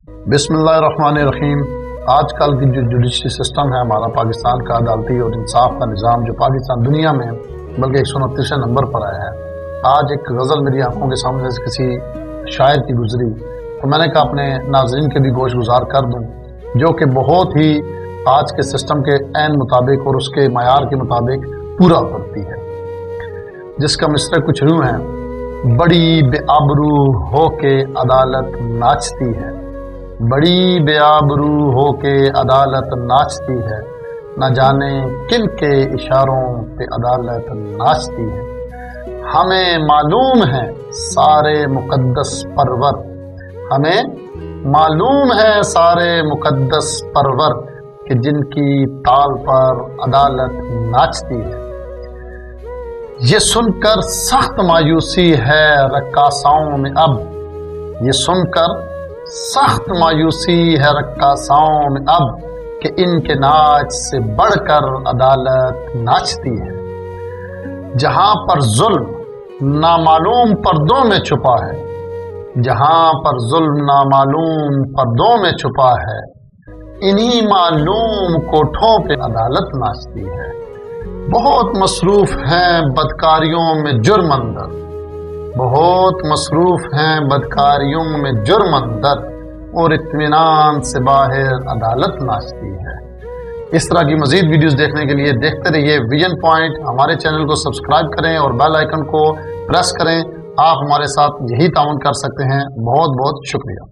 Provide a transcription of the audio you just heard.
بسم اللہ الرحمن الرحیم۔ آج کل کی جو جوڈیشری سسٹم ہے ہمارا پاکستان کا، عدالتی اور انصاف کا نظام، جو پاکستان دنیا میں بلکہ 129 نمبر پر آیا ہے۔ آج ایک غزل میری آنکھوں کے سامنے سے کسی شاعر کی گزری تو میں نے کہا اپنے ناظرین کے بھی گوش گزار کر دوں، جو کہ بہت ہی آج کے سسٹم کے عین مطابق اور اس کے معیار کے مطابق پورا کرتی ہے، جس کا مصرع کچھ یوں ہے: بڑی بے آبرو ہو کے عدالت ناچتی ہے، بڑی بے آبرو ہو کے عدالت ناچتی ہے، نہ جانے کن کے اشاروں پہ عدالت ناچتی ہے۔ ہمیں معلوم ہے سارے مقدس پرور، ہمیں معلوم ہے سارے مقدس پرور، کہ جن کی تال پر عدالت ناچتی ہے۔ یہ سن کر سخت مایوسی ہے رقاصاؤں میں اب، یہ سن کر سخت مایوسی ہے رقاصاؤں میں اب، کہ ان کے ناچ سے بڑھ کر عدالت ناچتی ہے۔ جہاں پر ظلم نامعلوم پردوں میں چھپا ہے، جہاں پر ظلم نامعلوم پردوں میں چھپا ہے، انہی معلوم کوٹھوں پہ عدالت ناچتی ہے۔ بہت مصروف ہیں بدکاریوں میں جرم اندر، بہت مصروف ہیں بدکاریوں میں جرم اندر، اور اطمینان سے باہر عدالت ناچتی ہے۔ اس طرح کی مزید ویڈیوز دیکھنے کے لیے دیکھتے رہیے ویژن پوائنٹ۔ ہمارے چینل کو سبسکرائب کریں اور بیل آئیکن کو پریس کریں۔ آپ ہمارے ساتھ یہی تعاون کر سکتے ہیں۔ بہت بہت شکریہ۔